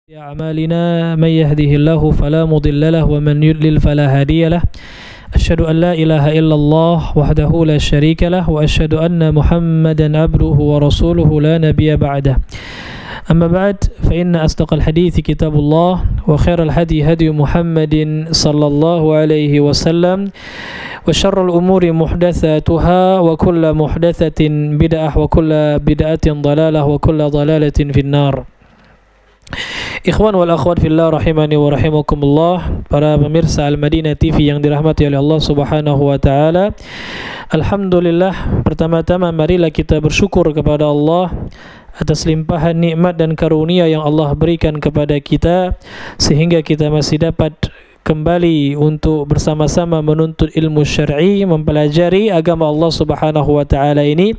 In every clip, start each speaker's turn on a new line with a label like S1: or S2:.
S1: أعمالنا من يهده الله فلا مضل له ومن يضلل فلا هادي له أشهد أن لا إله إلا الله وحده لا شريك له وأشهد أن محمدا عبده ورسوله لا نبي بعده أما بعد فإن أصدق الحديث كتاب الله وخير الهدي هدي محمد صلى الله عليه وسلم وشر الأمور محدثاتها وكل محدثة بدعة وكل بدعة ضلالة وكل ضلالة في النار. Ikhwan wal akhwat fillah rahimani wa rahimakumullah, para pemirsa Al-Madinah TV yang dirahmati oleh Allah Subhanahu wa taala. Alhamdulillah, pertama-tama marilah kita bersyukur kepada Allah atas limpahan nikmat dan karunia yang Allah berikan kepada kita sehingga kita masih dapat kembali untuk bersama-sama menuntut ilmu syar'i, mempelajari agama Allah Subhanahu wa taala ini.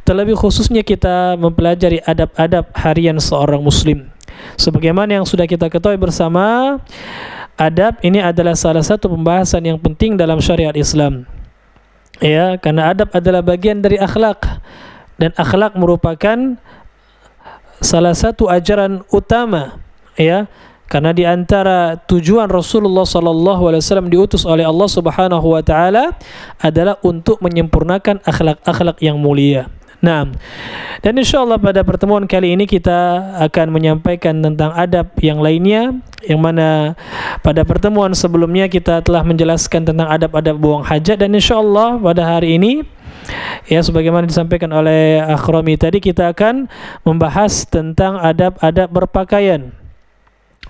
S1: Terlebih khususnya kita mempelajari adab-adab harian seorang muslim. Sebagaimana yang sudah kita ketahui bersama, adab ini adalah salah satu pembahasan yang penting dalam syariat Islam. Ya, karena adab adalah bagian dari akhlak, dan akhlak merupakan salah satu ajaran utama, ya. Karena di antara tujuan Rasulullah SAW diutus oleh Allah Subhanahu wa taala adalah untuk menyempurnakan akhlak-akhlak yang mulia. Nah, dan insyaallah pada pertemuan kali ini kita akan menyampaikan tentang adab yang lainnya, yang mana pada pertemuan sebelumnya kita telah menjelaskan tentang adab-adab buang hajat, dan insyaallah pada hari ini, ya, sebagaimana disampaikan oleh Akhrami tadi, kita akan membahas tentang adab-adab berpakaian.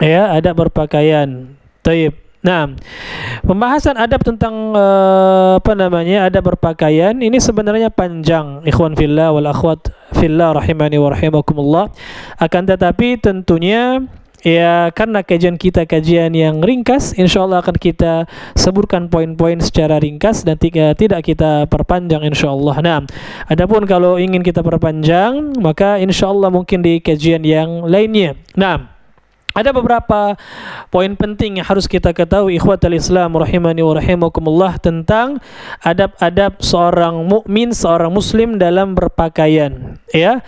S1: Ya, adab berpakaian. Taib. Nah, pembahasan adab tentang adab berpakaian ini sebenarnya panjang, ikhwan fillah wal akhwat fillah rahimani wa rahimakumullah. Akan tetapi tentunya, ya, karena kajian kita kajian yang ringkas, insyaallah akan kita sebutkan poin-poin secara ringkas dan tidak kita perpanjang insyaallah. Nah, adapun kalau ingin kita perpanjang, maka insyaallah mungkin di kajian yang lainnya. Nah, ada beberapa poin penting yang harus kita ketahui ikhwatal Islam rahimani wa rahimakumullah tentang adab-adab seorang mukmin, seorang muslim dalam berpakaian, ya.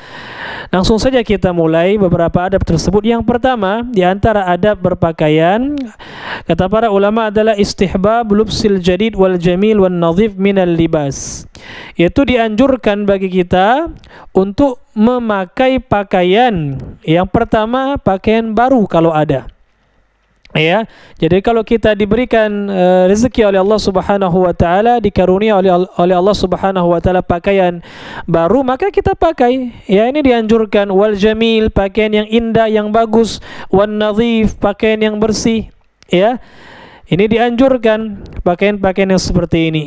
S1: Langsung saja kita mulai beberapa adab tersebut. Yang pertama di antara adab berpakaian, kata para ulama, adalah istihbab lubsil jadid wal jamil wan nadhif minal libas. Yaitu dianjurkan bagi kita untuk memakai pakaian, yang pertama pakaian baru kalau ada, ya. Jadi kalau kita diberikan rezeki oleh Allah Subhanahu wa taala, dikarunia oleh Allah Subhanahu wa taala pakaian baru, maka kita pakai, ya. Ini dianjurkan. Wal jamil, pakaian yang indah, yang bagus. Wan nadhif, pakaian yang bersih, ya. Ini dianjurkan pakaian-pakaian yang seperti ini,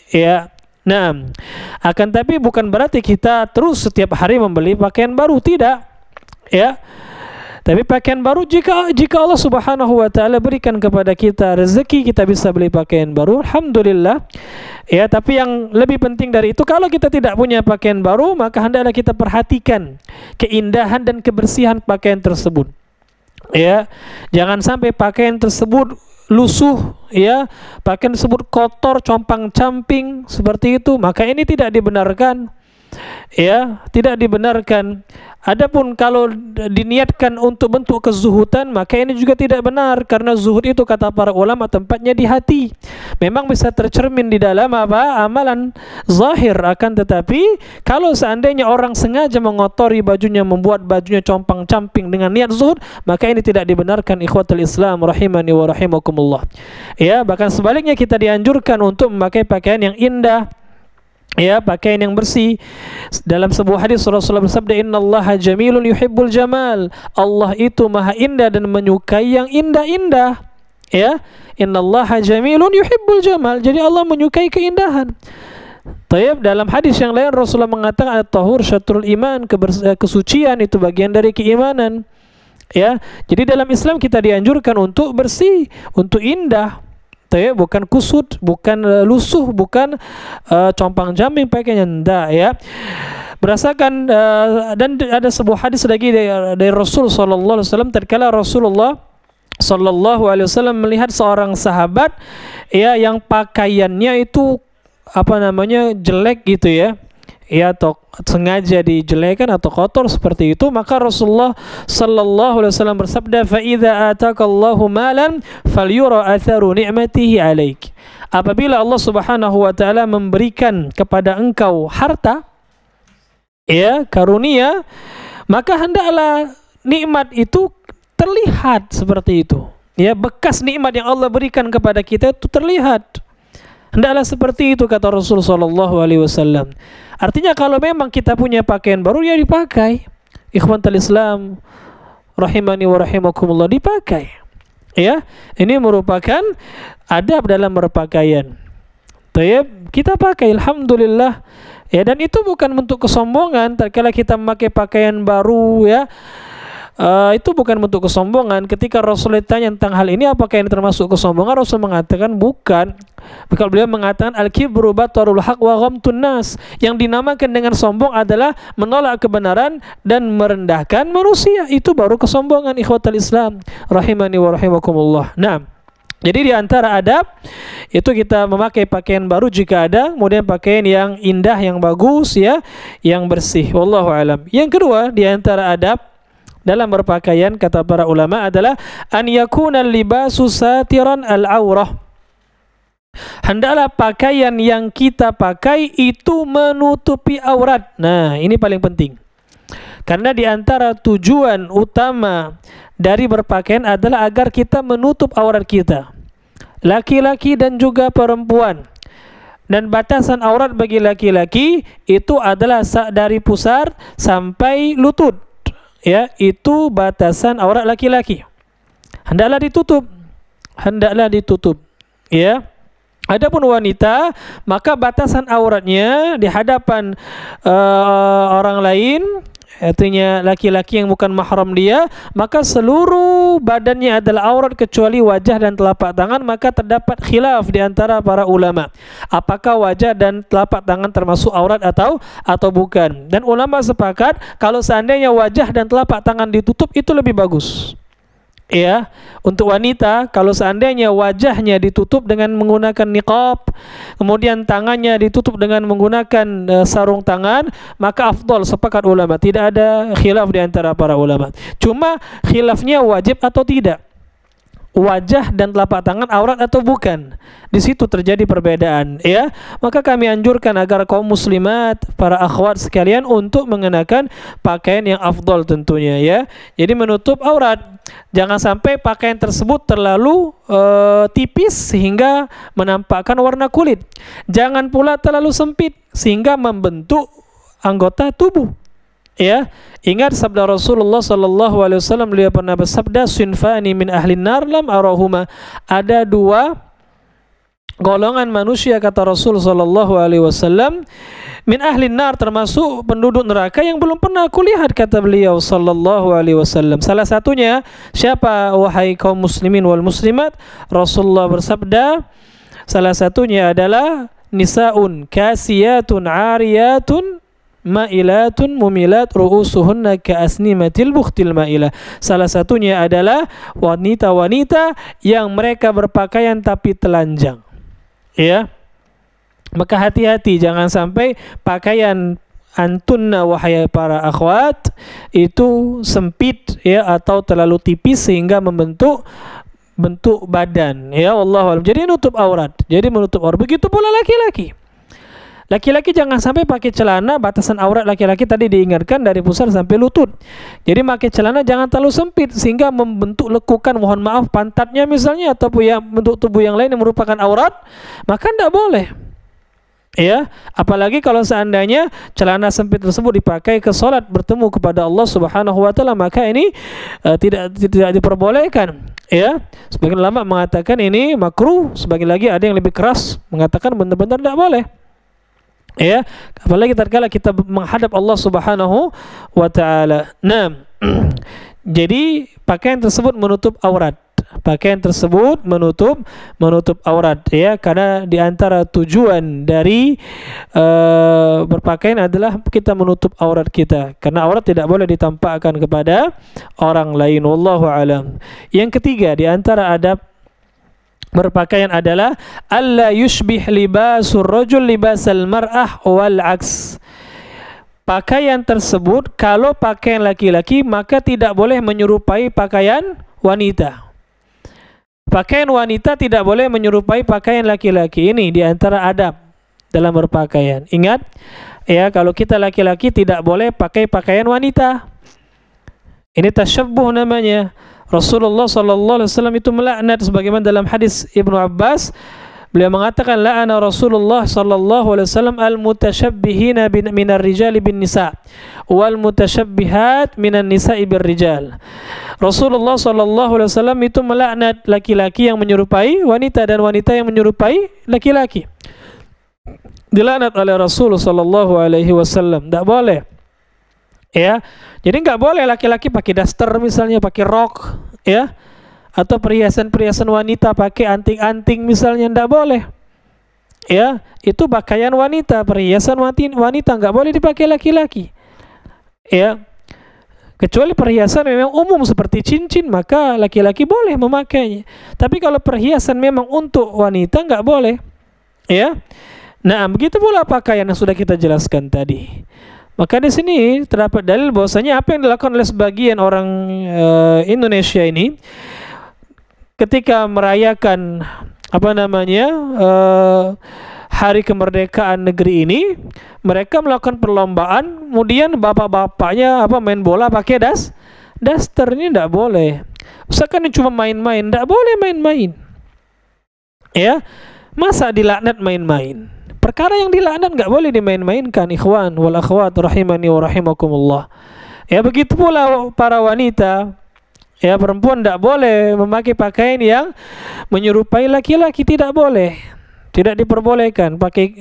S1: ya. Nah, akan tapi bukan berarti kita terus setiap hari membeli pakaian baru, tidak, ya. Tapi pakaian baru jika Allah Subhanahu wa taala berikan kepada kita rezeki, kita bisa beli pakaian baru, alhamdulillah, ya. Tapi yang lebih penting dari itu, kalau kita tidak punya pakaian baru, maka hendaklah kita perhatikan keindahan dan kebersihan pakaian tersebut, ya. Jangan sampai pakaian tersebut lusuh, ya, pakaian tersebut kotor, compang-camping seperti itu, maka ini tidak dibenarkan, ya, tidak dibenarkan. Adapun kalau diniatkan untuk bentuk kezuhudan, maka ini juga tidak benar, karena zuhud itu kata para ulama tempatnya di hati. Memang bisa tercermin di dalam amalan zahir, akan tetapi kalau seandainya orang sengaja mengotori bajunya, membuat bajunya compang-camping dengan niat zuhud, maka ini tidak dibenarkan ikhwatul Islam rahimani wa rahimakumullah. Ya, bahkan sebaliknya kita dianjurkan untuk memakai pakaian yang indah, ya, pakaian yang bersih. Dalam sebuah hadis Rasulullah bersabda, innallaha jamilun yuhibbul jamal. Allah itu maha indah dan menyukai yang indah-indah, ya. Innallaha jamilun yuhibbul jamal. Jadi Allah menyukai keindahan. Tayyib, dalam hadis yang lain Rasulullah mengatakan at-tahur syatrul iman, kesucian itu bagian dari keimanan, ya. Jadi dalam Islam kita dianjurkan untuk bersih, untuk indah, ya, bukan kusut, bukan lusuh, bukan compang-camping pakaiannya, enggak, ya. Berdasarkan dan ada sebuah hadis lagi dari Rasul sallallahu alaihi wasallam, tatkala Rasulullah sallallahu alaihi wasallam melihat seorang sahabat, ya, yang pakaiannya itu jelek gitu, ya. ya, atau sengaja dijelekan atau kotor seperti itu, maka Rasulullah sallallahu alaihi wasallam bersabda, fa idza atakallahu malan falyura atharu ni'matihi alaik. Apabila Allah Subhanahu wa taala memberikan kepada engkau harta, ya, karunia, maka hendaklah nikmat itu terlihat seperti itu. Ya, bekas nikmat yang Allah berikan kepada kita itu terlihat. Hendaklah seperti itu, kata Rasul sallallahu alaihi wasallam. Artinya kalau memang kita punya pakaian baru, ya dipakai. Ikhwatul Islam rahimani wa rahimakumullah, dipakai. Ya, ini merupakan adab dalam berpakaian. Tayyib, kita pakai, alhamdulillah. Ya, dan itu bukan bentuk kesombongan tatkala kita memakai pakaian baru, ya. Itu bukan bentuk kesombongan. Ketika Rasul ditanya tentang hal ini, apakah ini termasuk kesombongan, Rasul mengatakan bukan. Maka beliau mengatakan al-kibru batarul haq wa ghamtun nas. Yang dinamakan dengan sombong adalah menolak kebenaran dan merendahkan manusia. Itu baru kesombongan, ikhwatal Islam rahimani wa rahimakumullah. Nah, jadi di antara adab itu kita memakai pakaian baru jika ada, kemudian pakaian yang indah, yang bagus, ya, yang bersih. Wallahu alam. Yang kedua di antara adab dalam berpakaian, kata para ulama, adalah an yakuna libasu satiran al-aurah. Hendaklah pakaian yang kita pakai itu menutupi aurat. Nah, ini paling penting. Karena di antara tujuan utama dari berpakaian adalah agar kita menutup aurat kita, laki-laki dan juga perempuan. Dan batasan aurat bagi laki-laki itu adalah dari pusar sampai lutut. Ya, itu batasan aurat laki-laki. Hendaklah ditutup. Hendaklah ditutup. Ya. Adapun wanita, maka batasan auratnya di hadapan orang lain, artinya laki-laki yang bukan mahram dia, maka seluruh badannya adalah aurat kecuali wajah dan telapak tangan. Maka terdapat khilaf di antara para ulama, apakah wajah dan telapak tangan termasuk aurat atau bukan. Dan ulama sepakat kalau seandainya wajah dan telapak tangan ditutup itu lebih bagus. Ya, untuk wanita kalau seandainya wajahnya ditutup dengan menggunakan niqab, kemudian tangannya ditutup dengan menggunakan sarung tangan, maka afdal, sepakat ulama, tidak ada khilaf di antara para ulama. Cuma khilafnya wajib atau tidak, wajah dan telapak tangan aurat atau bukan. Di situ terjadi perbedaan, ya. Maka kami anjurkan agar kaum muslimat, para akhwat sekalian, untuk mengenakan pakaian yang afdal tentunya, ya. Jadi menutup aurat. Jangan sampai pakaian tersebut terlalu tipis sehingga menampakkan warna kulit. Jangan pula terlalu sempit sehingga membentuk anggota tubuh. Ya, ingat sabda Rasulullah sallallahu alaihi wasallam, beliau pernah bersabda, "Sinfani min ahlin nar lam arahuma." Ada dua golongan manusia, kata Rasul sallallahu alaihi wasallam, min ahlin nar, termasuk penduduk neraka yang belum pernah aku lihat, kata beliau sallallahu alaihi wasallam. Salah satunya siapa, wahai kaum muslimin wal muslimat? Rasulullah bersabda, salah satunya adalah nisaun kasiyatun ariyatun ma'ilatun mumilat ru'usuhunna ka'asnimatil bukhtil ma'ilah. Salah satunya adalah wanita-wanita yang mereka berpakaian tapi telanjang. Ya. Maka hati-hati, jangan sampai pakaian antunna, wahai para akhwat, itu sempit, ya, atau terlalu tipis sehingga membentuk bentuk badan, ya. Wallahu a'lam. Jadi menutup aurat. Jadi menutup aurat. Begitu pula laki-laki. Laki-laki jangan sampai pakai celana, batasan aurat laki-laki tadi diingatkan dari pusar sampai lutut. Jadi pakai celana jangan terlalu sempit sehingga membentuk lekukan, mohon maaf, pantatnya misalnya, ataupun yang bentuk tubuh yang lain yang merupakan aurat, maka tidak boleh. Ya, apalagi kalau seandainya celana sempit tersebut dipakai ke salat bertemu kepada Allah Subhanahu wa taala, maka ini tidak diperbolehkan. Ya, sebagian ulama mengatakan ini makruh, sebagian lagi ada yang lebih keras mengatakan benar-benar tidak boleh. Ya, apalagi tatkala kita menghadap Allah Subhanahu wa taala. Nah, jadi pakaian tersebut menutup aurat. Pakaian tersebut menutup aurat, ya, karena di antara tujuan dari berpakaian adalah kita menutup aurat kita, karena aurat tidak boleh ditampakkan kepada orang lain. Wallahu alam. Yang ketiga di antara adab berpakaian adalah alla yushbih libasur rajul libasal mar'ah wal aks. pakaian tersebut kalau pakaian laki-laki maka tidak boleh menyerupai pakaian wanita. Pakaian wanita tidak boleh menyerupai pakaian laki-laki. Ini di antara adab dalam berpakaian. Ingat, ya, kalau kita laki-laki tidak boleh pakai pakaian wanita. Ini tasyabbuh namanya. Rasulullah sallallahu alaihi wasallam itu melaknat sebagaimana dalam hadis Ibnu Abbas. Beliau mengatakan la'ana Rasulullah sallallahu alaihi wasallam al-mutasyabbihina minar rijali bin nisa wal mutashabbihat minan nisa'i bir rijal. Rasulullah sallallahu alaihi wasallam itu melaknat laki-laki yang menyerupai wanita dan wanita yang menyerupai laki-laki. Dilaknat oleh Rasulullah sallallahu alaihi wasallam. Tidak boleh. Ya. Jadi enggak boleh laki-laki pakai daster misalnya, pakai rok, ya. Atau perhiasan-perhiasan wanita pakai anting-anting misalnya, tidak boleh. Ya, itu pakaian wanita, perhiasan wanita nggak boleh dipakai laki-laki. Ya, kecuali perhiasan memang umum seperti cincin, maka laki-laki boleh memakainya. Tapi kalau perhiasan memang untuk wanita nggak boleh. Ya, nah begitu pula pakaian yang sudah kita jelaskan tadi. Maka di sini terdapat dalil bahwasanya apa yang dilakukan oleh sebagian orang Indonesia ini ketika merayakan hari kemerdekaan negeri ini, mereka melakukan perlombaan, kemudian bapak-bapaknya main bola pakai daster. Ini tidak boleh. Misalkan cuma main-main, tidak boleh main-main. Ya, masa dilaknat main-main? Perkara yang dilaknat nggak boleh dimain-mainkan, ikhwan wal akhwat rahimani wa rahimakumullah. Ya, begitu pula para wanita. Ya, perempuan tidak boleh memakai pakaian yang menyerupai laki-laki, tidak boleh. Tidak diperbolehkan pakai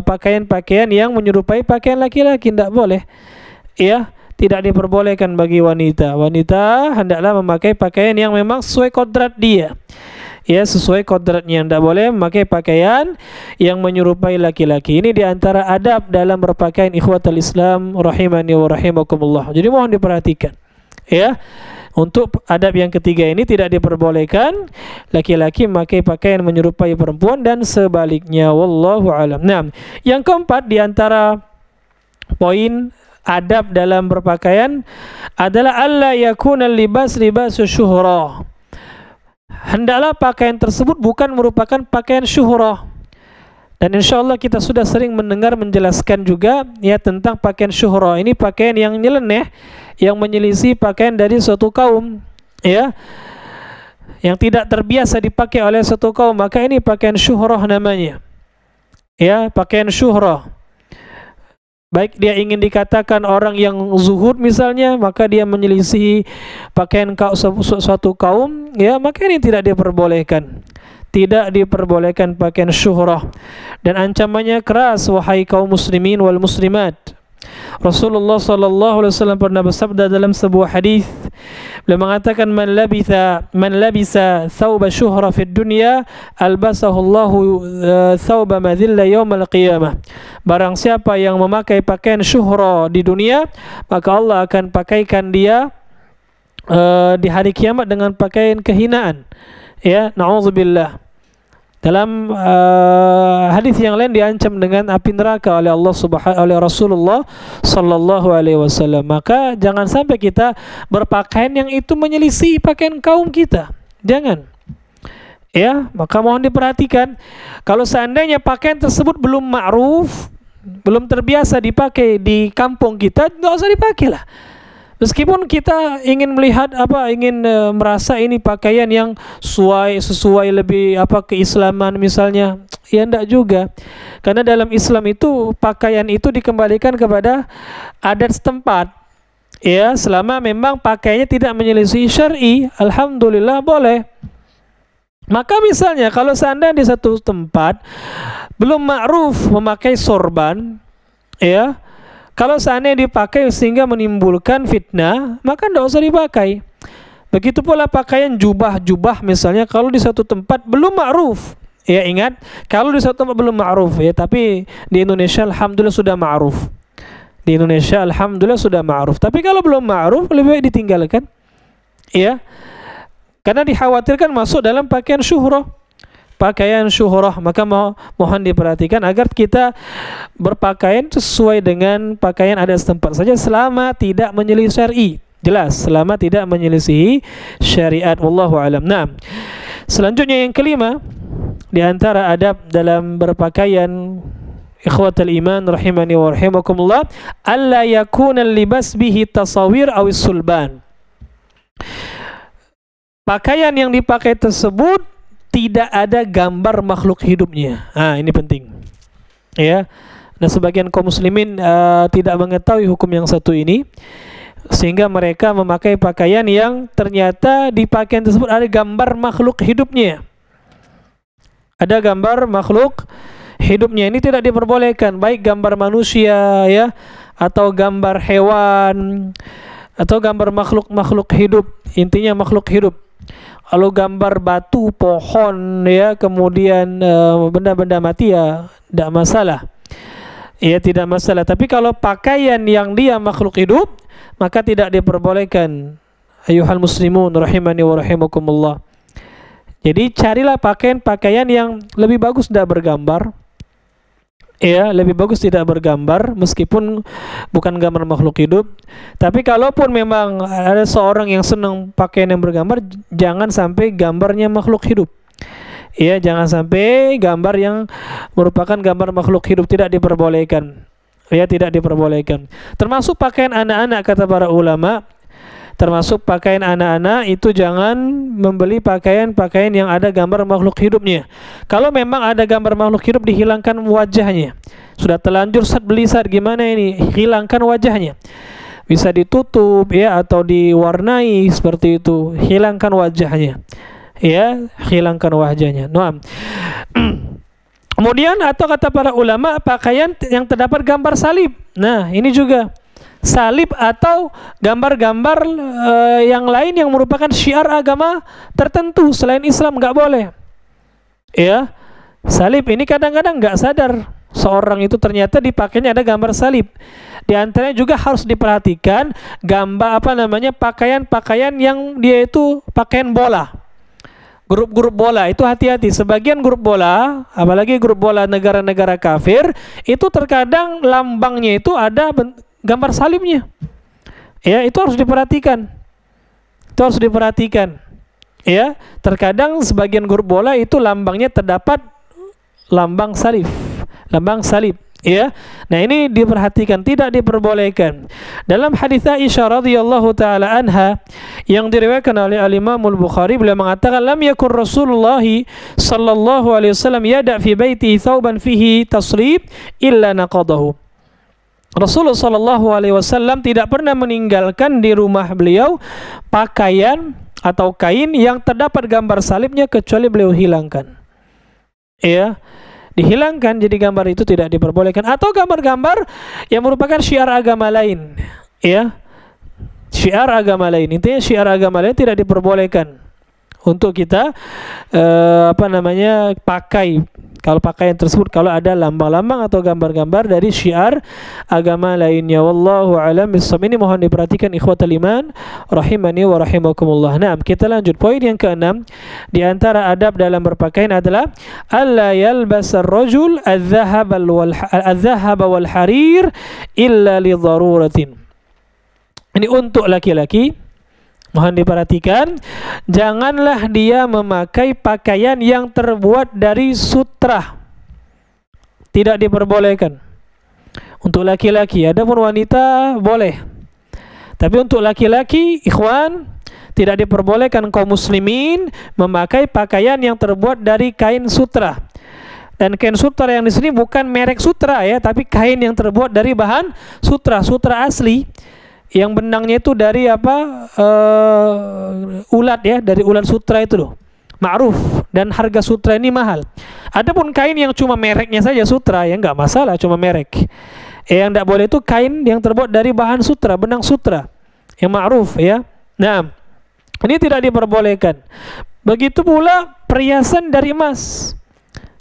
S1: pakaian-pakaian yang menyerupai pakaian laki-laki, tidak boleh. Ya, tidak diperbolehkan bagi wanita. Wanita hendaklah memakai pakaian yang memang sesuai kodrat dia. Ya, sesuai kodratnya. Tidak boleh memakai pakaian yang menyerupai laki-laki. Ini diantara adab dalam berpakaian, ikhwatal Islam rahimani wa rahimakumullah. Jadi mohon diperhatikan. Ya. Untuk adab yang ketiga ini tidak diperbolehkan laki-laki memakai pakaian menyerupai perempuan dan sebaliknya, wallahu alam. Nah, yang keempat di antara poin adab dalam berpakaian adalah alla yakuna libas syuhrah. Hendaklah pakaian tersebut bukan merupakan pakaian syuhrah. Dan insyaallah kita sudah sering mendengar menjelaskan juga ya tentang pakaian syuhrah. Ini pakaian yang nyeleneh, yang menyelisih pakaian dari suatu kaum, ya, yang tidak terbiasa dipakai oleh suatu kaum, maka ini pakaian syuhrah namanya. Ya, pakaian syuhrah. Baik dia ingin dikatakan orang yang zuhud misalnya, maka dia menyelisih pakaian suatu kaum, ya, maka ini tidak diperbolehkan. Tidak diperbolehkan pakaian syuhrah, dan ancamannya keras, wahai kaum muslimin wal muslimat. Rasulullah sallallahu alaihi wasallam pernah bersabda dalam sebuah hadis, beliau mengatakan man labisa thawba syuhra fid dunya albasahu Allahu thawba madhilla yaumal qiyamah. Barang siapa yang memakai pakaian syuhra di dunia, maka Allah akan pakaikan dia di hari kiamat dengan pakaian kehinaan. Ya, na'udzubillah. Dalam hadis yang lain diancam dengan api neraka oleh oleh Rasulullah sallallahu alaihi wasallam. Maka jangan sampai kita berpakaian yang itu menyelisih pakaian kaum kita. Jangan. Ya, maka mohon diperhatikan. Kalau seandainya pakaian tersebut belum ma'ruf, belum terbiasa dipakai di kampung kita, enggak usah dipakailah. Meskipun kita ingin melihat merasa ini pakaian yang sesuai lebih keislaman misalnya, ya enggak juga. Karena dalam Islam itu pakaian itu dikembalikan kepada adat setempat. Ya, selama memang pakaiannya tidak menyelisih syar'i, alhamdulillah boleh. Maka misalnya kalau seandainya di satu tempat belum ma'ruf memakai sorban, ya, kalau seandainya dipakai sehingga menimbulkan fitnah, maka tidak usah dipakai. Begitu pula pakaian jubah misalnya, kalau di satu tempat belum ma'ruf, ya ingat, kalau di satu tempat belum ma'ruf, ya, tapi di Indonesia alhamdulillah sudah ma'ruf. Di Indonesia alhamdulillah sudah ma'ruf. Tapi kalau belum ma'ruf, lebih baik ditinggalkan. Ya. Karena dikhawatirkan masuk dalam pakaian syuhrah. pakaian syuhrah, maka mohon diperhatikan agar kita berpakaian sesuai dengan pakaian adat setempat saja selama tidak menyelisih syar'i. Jelas, selama tidak menyelisihi syariat. Wallahu alam. Nah, selanjutnya yang kelima di antara adab dalam berpakaian, ikhwatal iman rahimani wa rahimakumullah, alla yakuna libas bihi tasawir awis sulban. Pakaian yang dipakai tersebut tidak ada gambar makhluk hidupnya. Ini penting. Ya. Nah, sebagian kaum muslimin tidak mengetahui hukum yang satu ini, sehingga mereka memakai pakaian yang ternyata di pakaian tersebut ada gambar makhluk hidupnya. Ada gambar makhluk hidupnya. Ini tidak diperbolehkan, baik gambar manusia ya, atau gambar hewan, atau gambar makhluk hidup. Intinya makhluk hidup. Kalau gambar batu, pohon ya, kemudian benda-benda mati ya tidak masalah. Ya tidak masalah. Tapi kalau pakaian yang dia makhluk hidup, maka tidak diperbolehkan. Ayuhal muslimun rahimani wa rahimakumullah. Jadi carilah pakaian yang lebih bagus tidak bergambar. Ya, lebih bagus tidak bergambar meskipun bukan gambar makhluk hidup. Tapi kalaupun memang ada seorang yang senang pakaian yang bergambar, jangan sampai gambarnya makhluk hidup. Ya, jangan sampai gambar yang merupakan gambar makhluk hidup, tidak diperbolehkan. Ya, tidak diperbolehkan. Termasuk pakaian anak-anak, kata para ulama, termasuk pakaian anak-anak itu jangan membeli pakaian yang ada gambar makhluk hidupnya. Kalau memang ada gambar makhluk hidup, dihilangkan wajahnya. Sudah terlanjur beli gimana ini? Hilangkan wajahnya. Bisa ditutup ya, atau diwarnai seperti itu. Hilangkan wajahnya. Ya, hilangkan wajahnya. Naam. Kemudian atau kata para ulama, pakaian yang terdapat gambar salib. Nah, ini juga salib atau gambar-gambar yang lain yang merupakan syiar agama tertentu selain Islam, nggak boleh. Ya, salib ini kadang-kadang nggak sadar seorang itu ternyata dipakainya ada gambar salib. Di antaranya juga harus diperhatikan gambar pakaian-pakaian yang dia itu pakaian bola. Grup-grup bola itu hati-hati. Sebagian grup bola, apalagi grup bola negara-negara kafir, itu terkadang lambangnya itu ada gambar salibnya. Ya, itu harus diperhatikan. Itu harus diperhatikan. Ya, terkadang sebagian grup bola itu lambangnya terdapat lambang salib. Lambang salib. Ya. Nah, ini diperhatikan, tidak diperbolehkan. Dalam hadis Aisyah radhiyallahu taala anha yang diriwayatkan oleh Al-Imam Al-Bukhari, beliau mengatakan, lam yakun Rasulullah sallallahu alaihi wasallam yada fi baiti thawban fihi taslib illa naqadahu. Rasulullah sallallahu alaihi wasallam tidak pernah meninggalkan di rumah beliau pakaian atau kain yang terdapat gambar salibnya kecuali beliau hilangkan. Ya. Dihilangkan, jadi gambar itu tidak diperbolehkan. Atau gambar-gambar yang merupakan syiar agama lain, ya, syiar agama lain. Intinya syiar agama lain tidak diperbolehkan untuk kita pakai. Kalau pakaian tersebut kalau ada lambang-lambang atau gambar-gambar dari syiar agama lainnya. Wallahu a'lam bishawab. Ini mohon diperhatikan ikhwatal iman rahimani wa rahimakumullah. Nah, kita lanjut poin yang keenam. Di antara adab dalam berpakaian adalah alla yalbasar rajul adh-dhahab wal harir illa li daruratin. Ini untuk laki-laki. Mohon diperhatikan, janganlah dia memakai pakaian yang terbuat dari sutra. Tidak diperbolehkan. Untuk laki-laki, adapun wanita boleh. Tapi untuk laki-laki, ikhwan, tidak diperbolehkan kaum muslimin memakai pakaian yang terbuat dari kain sutra. Dan kain sutra yang di sini bukan merek sutra ya, tapi kain yang terbuat dari bahan sutra asli. Yang benangnya itu dari ulat ya, dari ulat sutra itu loh, ma'ruf, dan harga sutra ini mahal. Adapun kain yang cuma mereknya saja sutra ya nggak masalah, cuma merek. Yang tidak boleh itu kain yang terbuat dari bahan sutra, benang sutra yang ma'ruf ya. Nah, ini tidak diperbolehkan. Begitu pula perhiasan dari emas.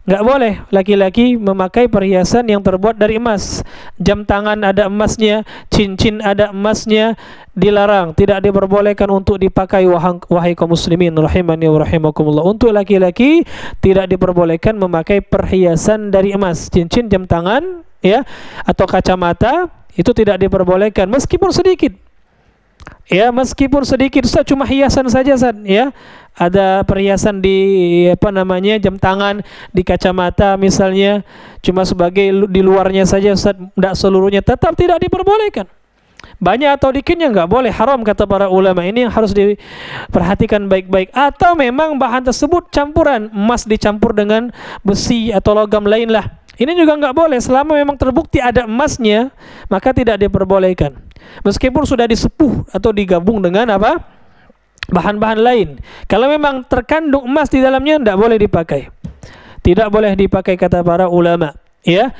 S1: Nggak boleh laki-laki memakai perhiasan yang terbuat dari emas. Jam tangan ada emasnya, cincin ada emasnya, dilarang, tidak diperbolehkan untuk dipakai. Wahai kaum muslimin rahimani wa rahimakumullah, untuk laki-laki tidak diperbolehkan memakai perhiasan dari emas, cincin, jam tangan, ya, atau kacamata, itu tidak diperbolehkan meskipun sedikit. Ya, meskipun sedikit, Ustaz, cuma hiasan saja, Ustaz, ya. Ada perhiasan di jam tangan, di kacamata misalnya, cuma sebagai di luarnya saja, Ustaz, tidak seluruhnya, tetap tidak diperbolehkan. Banyak atau dikitnya nggak boleh, haram kata para ulama. Ini yang harus diperhatikan baik-baik. Atau memang bahan tersebut campuran, emas dicampur dengan besi atau logam lain lah, ini juga nggak boleh. Selama memang terbukti ada emasnya, maka tidak diperbolehkan. Meskipun sudah disepuh atau digabung dengan bahan-bahan lain. Kalau memang terkandung emas di dalamnya, tidak boleh dipakai. Tidak boleh dipakai kata para ulama, ya.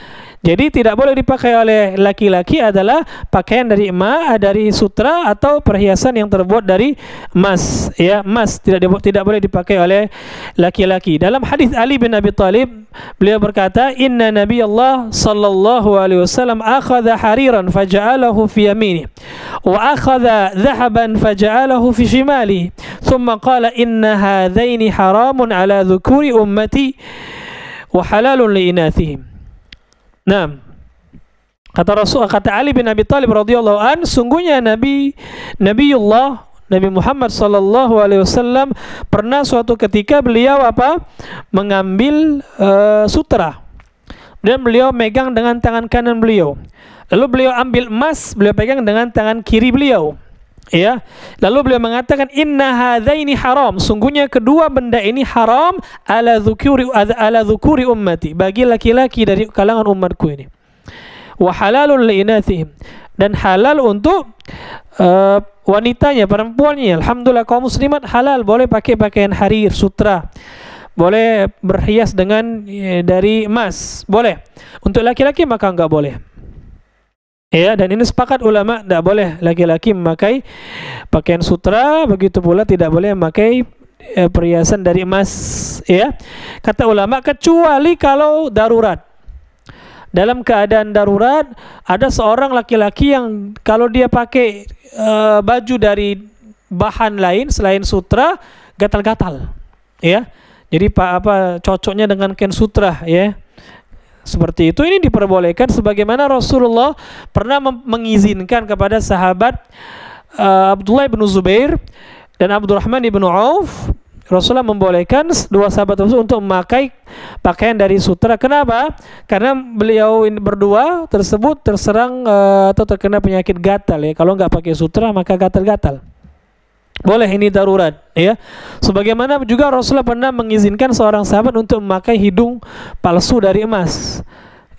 S1: Jadi tidak boleh dipakai oleh laki-laki adalah pakaian dari emas, dari sutra atau perhiasan yang terbuat dari emas, ya. Emas tidak boleh dipakai oleh laki-laki. Dalam hadis Ali bin Abi Thalib, beliau berkata, "Inna Nabi Allah sallallahu alaihi wasallam akhadha hariran faja'alahu fi yamini wa akhadha dhahaban faja'alahu fi shimali, thumma qala inna hadhaini haramun ala dhukuri ummati wa halalun li inathihim." Nah, kata Ali bin Abi Thalib radhiyallahu an, sungguhnya Nabi Muhammad sallallahu alaihi wasallam pernah suatu ketika beliau mengambil sutra, dan beliau megang dengan tangan kanan beliau. Lalu beliau ambil emas, beliau pegang dengan tangan kiri beliau, ya. Lalu beliau mengatakan, inna hadzaini haram, sungguhnya kedua benda ini haram ala dzukuri ummati, bagi laki-laki dari kalangan umatku ini. Wa halalun li inathihim, dan halal untuk wanitanya, perempuannya. Alhamdulillah kaum muslimat halal, boleh pakai pakaian harir, sutra, boleh berhias dengan dari emas, boleh. Untuk laki-laki maka enggak boleh. Ya, dan ini sepakat ulama, tidak boleh laki-laki memakai pakaian sutra, begitu pula tidak boleh memakai perhiasan dari emas, ya. Kata ulama, kecuali kalau darurat. Dalam keadaan darurat, ada seorang laki-laki yang kalau dia pakai baju dari bahan lain selain sutra, gatal-gatal, ya. Jadi cocoknya dengan kain sutra, ya. Seperti itu, ini diperbolehkan sebagaimana Rasulullah pernah mengizinkan kepada sahabat Abdullah bin Zubair dan Abdurrahman bin Auf. Rasulullah membolehkan dua sahabat tersebut untuk memakai pakaian dari sutra. Kenapa? Karena beliau berdua tersebut terserang atau terkena penyakit gatal, ya. Kalau nggak pakai sutra maka gatal-gatal. Boleh, ini darurat, ya. Sebagaimana juga Rasulullah pernah mengizinkan seorang sahabat untuk memakai hidung palsu dari emas,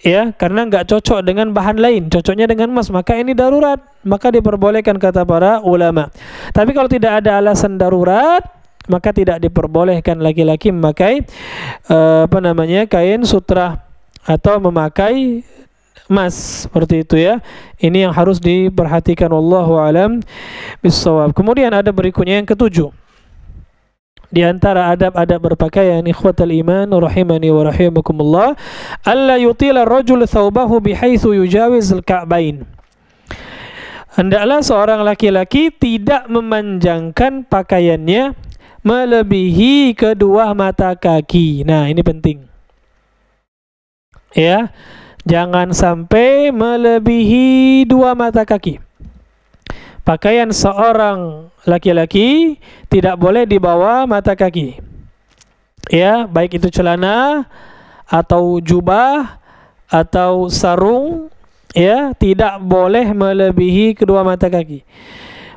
S1: ya, karena nggak cocok dengan bahan lain, cocoknya dengan emas, maka ini darurat, maka diperbolehkan kata para ulama. Tapi kalau tidak ada alasan darurat, maka tidak diperbolehkan laki-laki memakai kain sutra atau memakai emas, seperti itu, ya. Ini yang harus diperhatikan, wallahu alam bissawab. Kemudian ada berikutnya yang ketujuh. Di antara adab-adab berpakaian, ikhwatal iman rahimani wa rahimakumullah, alla yutila ar-rajul thawbahu bihaitsu yujawiz al-ka'bain. Hendaklah seorang laki-laki tidak memanjangkan pakaiannya melebihi kedua mata kaki. Nah, ini penting, ya. Jangan sampai melebihi dua mata kaki. Pakaian seorang laki-laki tidak boleh di bawah mata kaki, ya, baik itu celana atau jubah atau sarung, ya, tidak boleh melebihi kedua mata kaki.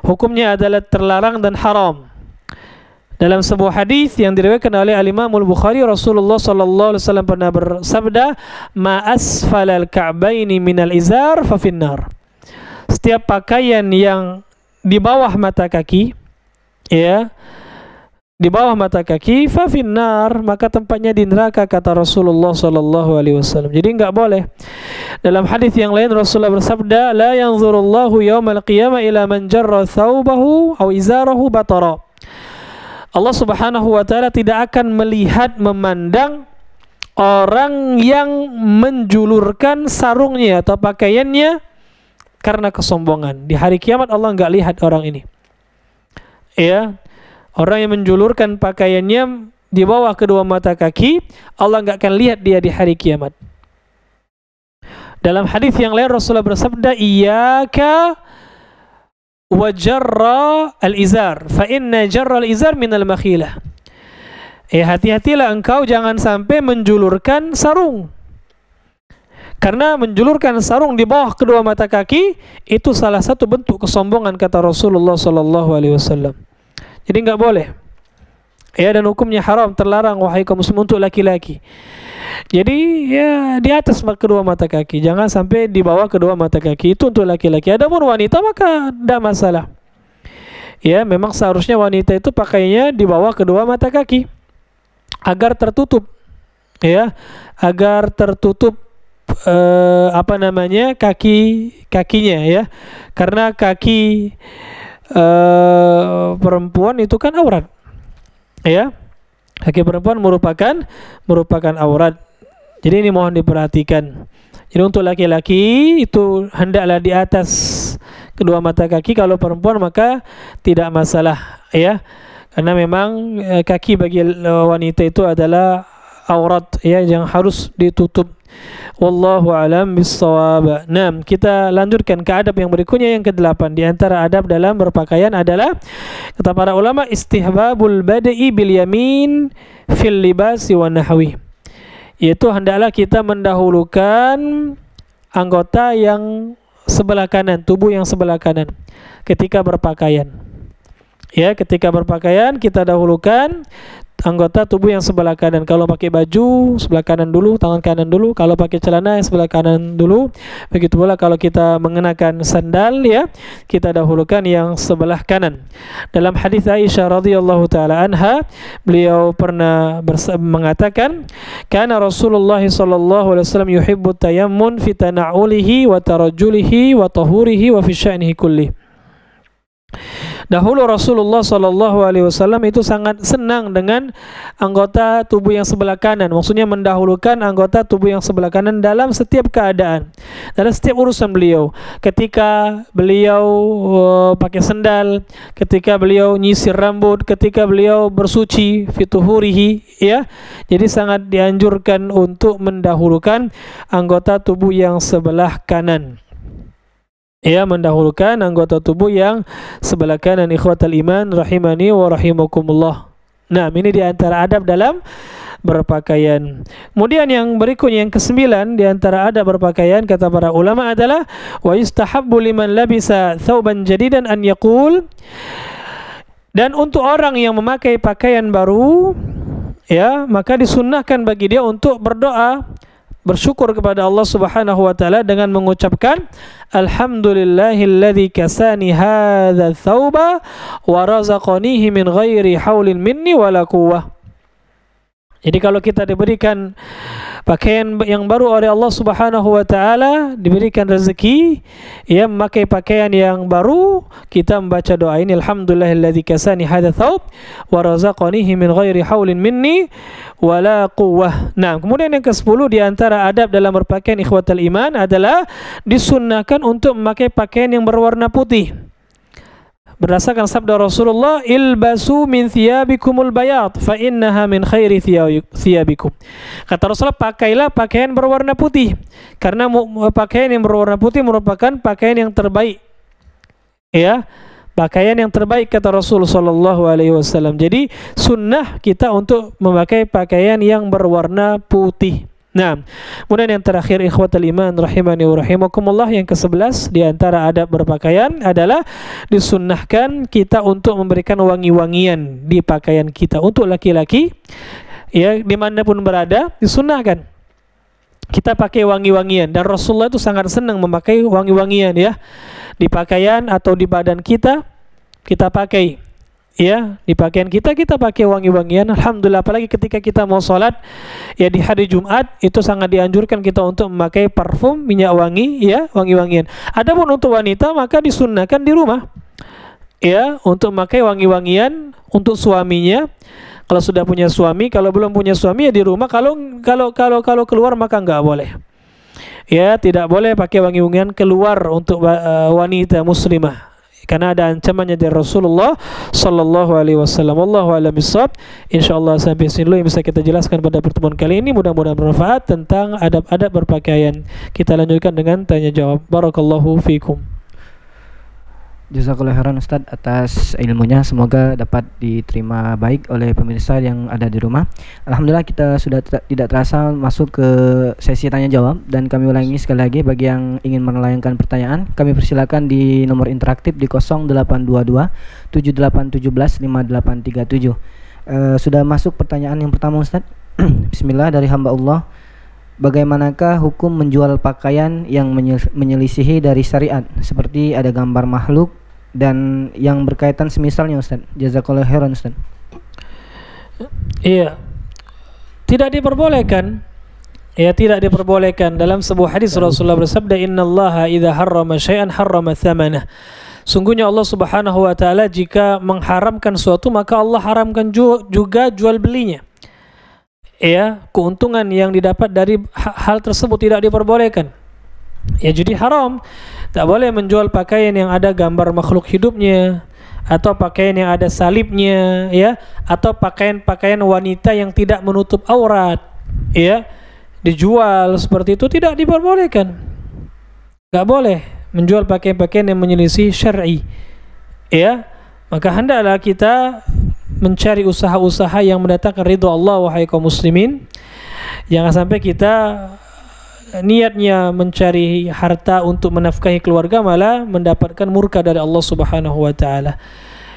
S1: Hukumnya adalah terlarang dan haram. Dalam sebuah hadis yang diriwayatkan oleh Al-Imam Al-Bukhari, Rasulullah sallallahu alaihi wasallam pernah bersabda, "Ma asfalal ka'baini minal izar fa finnar." Setiap pakaian yang di bawah mata kaki, ya, di bawah mata kaki, fa finnar, maka tempatnya di neraka, kata Rasulullah sallallahu alaihi wasallam. Jadi enggak boleh. Dalam hadis yang lain Rasulullah bersabda, "La yanzurullahu yaumal qiyamah ila man jarra thawbahu aw izarahu batara." Allah subhanahu wa ta'ala tidak akan melihat, memandang orang yang menjulurkan sarungnya atau pakaiannya karena kesombongan. Di hari kiamat Allah nggak lihat orang ini. Ya, orang yang menjulurkan pakaiannya di bawah kedua mata kaki, Allah nggak akan lihat dia di hari kiamat. Dalam hadis yang lain Rasulullah bersabda, "Iyyaka wa jarra al-izar, fa inna jarra al-izar minal makhilah." Hati-hatilah engkau jangan sampai menjulurkan sarung. Karena menjulurkan sarung di bawah kedua mata kaki itu salah satu bentuk kesombongan, kata Rasulullah sallallahu alaihi wasallam. Jadi enggak boleh. Dan hukumnya haram, terlarang wahai kaum muslim untuk laki-laki. Jadi ya di atas kedua mata kaki, jangan sampai di bawah kedua mata kaki, itu untuk laki-laki. Adapun wanita maka tidak masalah. Ya, memang seharusnya wanita itu pakainya di bawah kedua mata kaki agar tertutup. Ya, agar tertutup kakinya ya. Karena kaki perempuan itu kan aurat. Ya. Kaki perempuan merupakan aurat. Jadi ini mohon diperhatikan. Jadi untuk laki-laki itu hendaklah di atas kedua mata kaki, kalau perempuan maka tidak masalah ya. Karena memang kaki bagi wanita itu adalah aurat ya, yang harus ditutup. Wallahu a'lam bissawab. Nah, kita lanjutkan ke adab yang berikutnya, yang ke-8. Di antara adab dalam berpakaian adalah, kata para ulama, istihbabul bada'i bil yamin fil libasi wa nahwi. Yaitu hendaklah kita mendahulukan anggota yang sebelah kanan, tubuh yang sebelah kanan ketika berpakaian. Ya, ketika berpakaian kita dahulukan anggota tubuh yang sebelah kanan. Kalau pakai baju sebelah kanan dulu, tangan kanan dulu. Kalau pakai celana sebelah kanan dulu. Begitu pula kalau kita mengenakan sandal ya, kita dahulukan yang sebelah kanan. Dalam hadis Aisyah radhiyallahu taala anha, beliau pernah mengatakan, "Kana Rasulullah sallallahu alaihi wasallam yuhibbu tayammun fi tana'ulihi wa tarajjulihi wa tahurihi wa fi sya'nihi kulli." Dahulu Rasulullah sallallahu alaihi wasallam itu sangat senang dengan anggota tubuh yang sebelah kanan. Maksudnya mendahulukan anggota tubuh yang sebelah kanan dalam setiap keadaan, dalam setiap urusan beliau. Ketika beliau pakai sendal, ketika beliau nyisir rambut, ketika beliau bersuci fituhurihi ya. Jadi sangat dianjurkan untuk mendahulukan anggota tubuh yang sebelah kanan. Ya, mendahulukan anggota tubuh yang sebelah kanan. Ikhwatal iman rahimani wa rahimakumullah. Nah, ini di antara adab dalam berpakaian. Kemudian yang berikutnya, yang ke-9 di antara adab berpakaian, kata para ulama, adalah wa yustahabbu liman labisa thawban jadidan an yaqul. Dan untuk orang yang memakai pakaian baru ya, maka disunnahkan bagi dia untuk berdoa, bersyukur kepada Allah Subhanahu wa taala dengan mengucapkan alhamdulillahilladzi kasani hadza thawba wa razaqanihi min ghairi haulin minni wala quwwah. Jadi kalau kita diberikan pakaian yang baru oleh Allah Subhanahu wa taala, diberikan rezeki ya memakai pakaian yang baru, kita membaca doa ini, alhamdulillahilladzi kasani hadza thawb wa razaqanihi min ghairi haulin minni wala quwwah. Nah, kemudian yang ke-10 di antara adab dalam berpakaian, ikhwatal iman, adalah disunnahkan untuk memakai pakaian yang berwarna putih. Berdasarkan sabda Rasulullah, ilbasu min thiyabikumul bayad fa innaha min khairi thiyabikum. Kata Rasulullah, pakailah pakaian berwarna putih, karena pakaian yang berwarna putih merupakan pakaian yang terbaik. Ya, pakaian yang terbaik, kata Rasul sallallahu alaihi wasallam. Jadi sunnah kita untuk memakai pakaian yang berwarna putih. Nah, kemudian yang terakhir, ikhwatal iman rahimani wa rahimakumullah, yang ke-11 di antara adab berpakaian adalah disunnahkan kita untuk memberikan wangi-wangian di pakaian kita. Untuk laki-laki ya, dimanapun berada, disunnahkan kita pakai wangi-wangian, dan Rasulullah itu sangat senang memakai wangi-wangian ya. Di pakaian atau di badan kita pakai ya, di pakaian kita pakai wangi-wangian. Alhamdulillah, apalagi ketika kita mau sholat ya di hari Jumat, itu sangat dianjurkan kita untuk memakai parfum, minyak wangi ya, wangi-wangian. Adapun untuk wanita maka disunnahkan di rumah ya untuk memakai wangi-wangian untuk suaminya, Kalau sudah punya suami, kalau belum punya suami ya di rumah. Kalau keluar maka nggak boleh. Ya, tidak boleh pakai wangi-wangian keluar untuk wanita muslimah. Karena ada ancamannya dari Rasulullah sallallahu alaihi wasallam. Wallahu a'lam bishawab. Insyaallah sampai sini dulu yang bisa kita jelaskan pada pertemuan kali ini. Mudah-mudahan bermanfaat tentang adab-adab berpakaian. Kita lanjutkan dengan tanya jawab. Barakallahu fikum.
S2: Jazakallahu khairan Ustaz atas ilmunya, semoga dapat diterima baik oleh pemirsa yang ada di rumah. Alhamdulillah kita sudah tidak terasa masuk ke sesi tanya jawab, dan kami ulangi sekali lagi bagi yang ingin melayangkan pertanyaan, kami persilakan di nomor interaktif di 0822 7817 5837. Sudah masuk pertanyaan yang pertama Ustaz. Bismillah, dari hamba Allah. Bagaimanakah hukum menjual pakaian yang menyelisihi dari syariat, seperti ada gambar makhluk dan yang berkaitan semisalnya Ustaz? Jazakallahu khairan Ustaz.
S1: Iya, tidak diperbolehkan. Ya, tidak diperbolehkan. Dalam sebuah hadis Rasulullah bersabda, "Innallaha idza harrama syai'an harrama tsamanah." Sungguhnya Allah Subhanahu wa taala jika mengharamkan suatu, maka Allah haramkan juga jual belinya. Ya, keuntungan yang didapat dari hal tersebut tidak diperbolehkan. Ya, jadi haram. Tak boleh menjual pakaian yang ada gambar makhluk hidupnya, atau pakaian yang ada salibnya, ya, atau pakaian-pakaian wanita yang tidak menutup aurat, ya, dijual seperti itu tidak diperbolehkan. Tak boleh menjual pakaian-pakaian yang menyelisih syar'i. Ya, maka hendaklah kita mencari usaha-usaha yang mendatangkan ridha Allah, wahai kaum muslimin. Jangan sampai kita niatnya mencari harta untuk menafkahi keluarga malah mendapatkan murka dari Allah Subhanahu wa taala.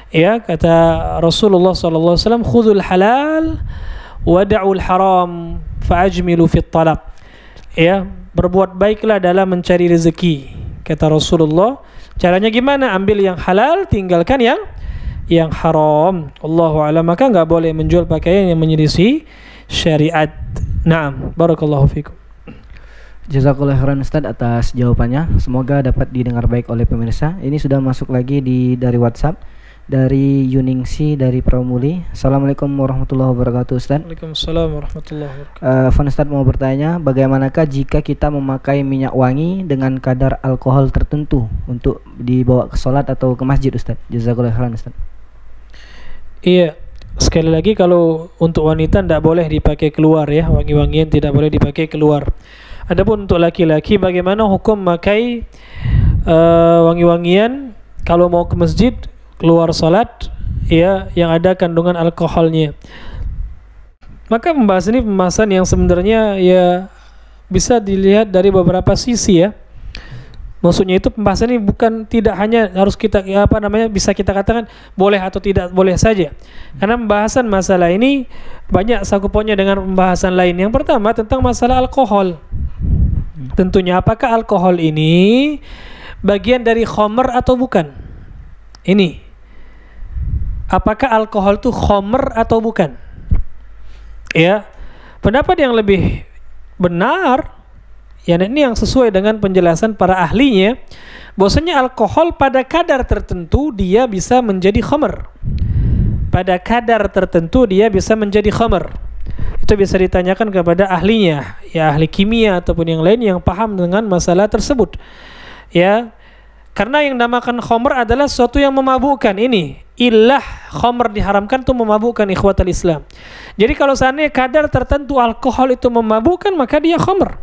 S1: Ya, kata Rasulullah sallallahu alaihi wasallam, "Khudhul halal wa da'ul haram fa'ajmilu fit talab." Ya, berbuat baiklah dalam mencari rezeki. Kata Rasulullah, caranya gimana? Ambil yang halal, tinggalkan yang haram. Allahu a'lam. Maka enggak boleh menjual pakaian yang menyelisih syariat. Naam, barakallahu fikum.
S2: Jazakallahu khairan Ustaz atas jawabannya. Semoga dapat didengar baik oleh pemirsa. Ini sudah masuk lagi dari WhatsApp dari Yuningsi dari Pramuli. Assalamualaikum warahmatullahi wabarakatuh Ustaz.
S1: Waalaikumsalam warahmatullahi wabarakatuh.
S2: Van Ustaz mau bertanya, bagaimanakah jika kita memakai minyak wangi dengan kadar alkohol tertentu untuk dibawa ke sholat atau ke masjid Ustaz? Jazakallahu khairan Ustaz.
S1: Iya, sekali lagi kalau untuk wanita tidak boleh dipakai keluar, ya, wangi-wangian tidak boleh dipakai keluar. Adapun untuk laki-laki, bagaimana hukum memakai wangi-wangian kalau mau ke masjid, keluar salat, ya, yang ada kandungan alkoholnya? Maka pembahasan ini pembahasan yang sebenarnya ya bisa dilihat dari beberapa sisi, ya. Maksudnya itu pembahasan ini bukan tidak hanya harus kita bisa kita katakan boleh atau tidak boleh saja. Karena pembahasan masalah ini banyak sakupannya dengan pembahasan lain. Yang pertama tentang masalah alkohol. Tentunya apakah alkohol ini bagian dari khamr atau bukan? Ini. Apakah alkohol itu khamr atau bukan? Ya. Pendapat yang lebih benar, ya, ini yang sesuai dengan penjelasan para ahlinya, bahwasanya alkohol pada kadar tertentu dia bisa menjadi khamr. Pada kadar tertentu dia bisa menjadi khamr. Itu bisa ditanyakan kepada ahlinya, ya, ahli kimia ataupun yang lain yang paham dengan masalah tersebut. Ya, karena yang dinamakan khamr adalah sesuatu yang memabukkan. Ini ilah khamr diharamkan itu memabukkan, ikhwatal Islam. Jadi kalau seandainya kadar tertentu alkohol itu memabukkan, maka dia khamr.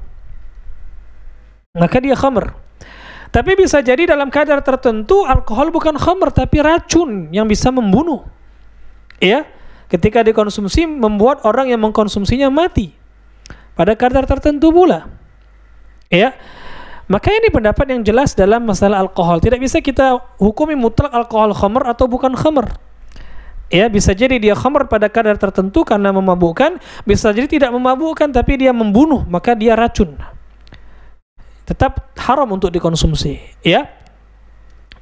S1: Tapi bisa jadi dalam kadar tertentu alkohol bukan khamr tapi racun yang bisa membunuh. Ya, ketika dikonsumsi membuat orang yang mengkonsumsinya mati. Pada kadar tertentu pula. Ya. Maka ini pendapat yang jelas dalam masalah alkohol. Tidak bisa kita hukumi mutlak alkohol khamr atau bukan khamr. Ya, bisa jadi dia khamr pada kadar tertentu karena memabukkan, bisa jadi tidak memabukkan tapi dia membunuh, maka dia racun. Tetap haram untuk dikonsumsi, ya.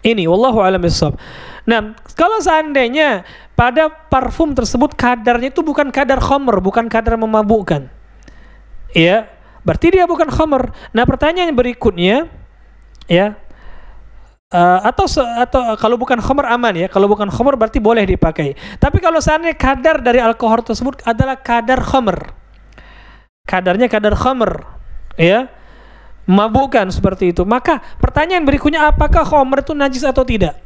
S1: Ini wallahu a'lam bishawab. Nah, kalau seandainya pada parfum tersebut kadarnya itu bukan kadar khamr, bukan kadar memabukkan, ya, berarti dia bukan khamr. Nah, pertanyaan berikutnya, ya, atau kalau bukan khamr aman ya. Kalau bukan khamr berarti boleh dipakai. Tapi kalau seandainya kadar dari alkohol tersebut adalah kadar khamr, kadarnya kadar khamr, ya, mabukkan seperti itu, maka pertanyaan berikutnya, apakah khamr itu najis atau tidak?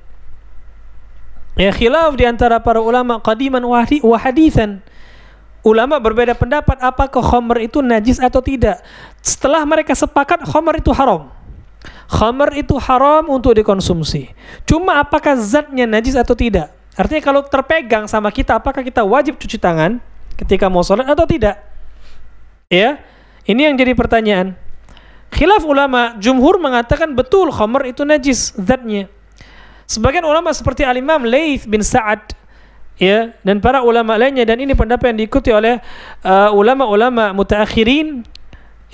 S1: Ya, khilaf di antara para ulama qadiman wa haditsan. Ulama berbeda pendapat apakah khamr itu najis atau tidak. Setelah mereka sepakat khamr itu haram. Khamr itu haram untuk dikonsumsi. Cuma apakah zatnya najis atau tidak? Artinya kalau terpegang sama kita, apakah kita wajib cuci tangan ketika mau sholat atau tidak? Ya, ini yang jadi pertanyaan. Khilaf ulama, jumhur mengatakan betul khamr itu najis zatnya. Sebagian ulama seperti Al-Imam Laits bin Sa'ad, ya, dan para ulama lainnya, dan ini pendapat yang diikuti oleh ulama-ulama mutaakhirin,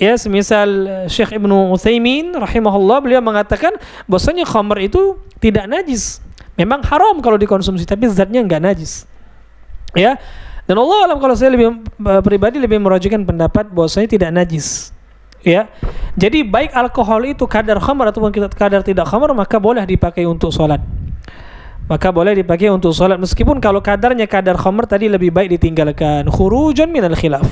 S1: ya, semisal Syekh Ibnu Utsaimin rahimahullah, beliau mengatakan bahwasanya khamr itu tidak najis. Memang haram kalau dikonsumsi, tapi zatnya enggak najis. Ya. Dan Allah alam, kalau saya lebih pribadi lebih merajikan pendapat bahwasanya tidak najis. Ya. Jadi baik alkohol itu kadar khamr ataupun kadar tidak khamr, maka boleh dipakai untuk sholat. Maka boleh dipakai untuk sholat, meskipun kalau kadarnya kadar khamr tadi lebih baik ditinggalkan, khurujan minal khilaf,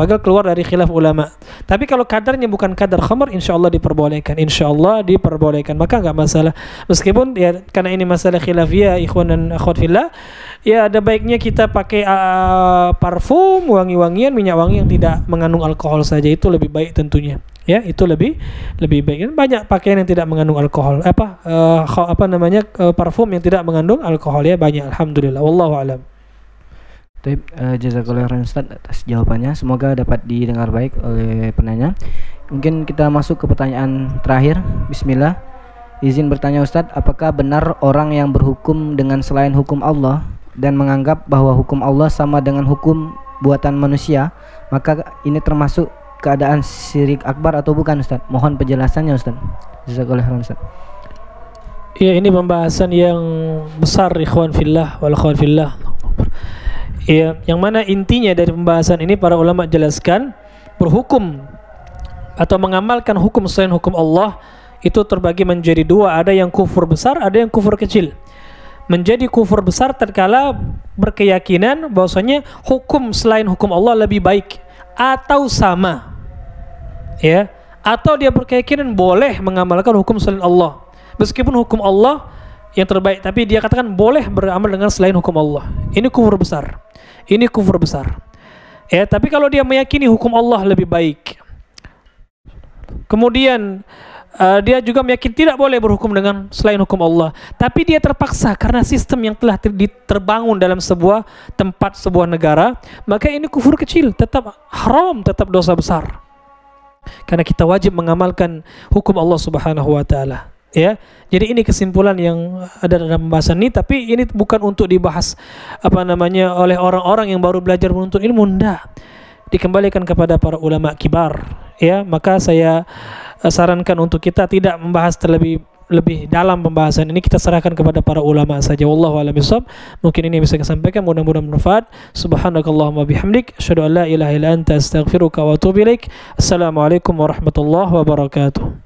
S1: agar keluar dari khilaf ulama. Tapi kalau kadarnya bukan kadar khamr, insyaallah diperbolehkan, maka enggak masalah. Meskipun ya, karena ini masalah khilafiyah, ikhwan dan akhwat fillah, ya ada baiknya kita pakai parfum, wangi-wangian, minyak wangi yang tidak mengandung alkohol saja, itu lebih baik tentunya. Ya, itu lebih baik. Banyak pakaian yang tidak mengandung alkohol. Parfum yang tidak mengandung alkohol, ya, banyak, alhamdulillah. Wallahu alam.
S2: Baik, jazakallahu khairan Ustaz atas jawabannya. Semoga dapat didengar baik oleh penanya. Mungkin kita masuk ke pertanyaan terakhir. Bismillah. Izin bertanya Ustaz, apakah benar orang yang berhukum dengan selain hukum Allah dan menganggap bahwa hukum Allah sama dengan hukum buatan manusia, maka ini termasuk keadaan syirik akbar atau bukan Ustaz? Mohon penjelasannya Ustaz. Jazakallahu khairan Ustaz.
S1: Ya, ini pembahasan yang besar, ikhwan fillah wal akhwat fillah. Ya, yang mana intinya dari pembahasan ini para ulama jelaskan, berhukum atau mengamalkan hukum selain hukum Allah itu terbagi menjadi dua, ada yang kufur besar, ada yang kufur kecil. Menjadi kufur besar tatkala berkeyakinan bahwasanya hukum selain hukum Allah lebih baik atau sama, ya, atau dia berkeyakinan boleh mengamalkan hukum selain Allah, meskipun hukum Allah yang terbaik, tapi dia katakan boleh beramal dengan selain hukum Allah. Ini kufur besar. Ya, tapi kalau dia meyakini hukum Allah lebih baik, kemudian dia juga meyakini tidak boleh berhukum dengan selain hukum Allah, tapi dia terpaksa karena sistem yang telah terbangun dalam sebuah tempat, sebuah negara, maka ini kufur kecil, tetap haram, tetap dosa besar, karena kita wajib mengamalkan hukum Allah Subhanahu wa ta'ala. Ya, jadi ini kesimpulan yang ada dalam pembahasan ini, tapi ini bukan untuk dibahas oleh orang-orang yang baru belajar menuntut ilmu, enggak, dikembalikan kepada para ulama kibar. Ya, maka saya sarankan untuk kita tidak membahas lebih dalam pembahasan ini, kita serahkan kepada para ulama saja. Wallahu a'lam bishawab. Mungkin ini yang bisa saya sampaikan, mudah-mudahan bermanfaat. Subhanakallahumma bihamdik, asyhadu an la ilaha illa anta, astaghfiruka wa atubu ilaik. Assalamualaikum warahmatullahi wabarakatuh.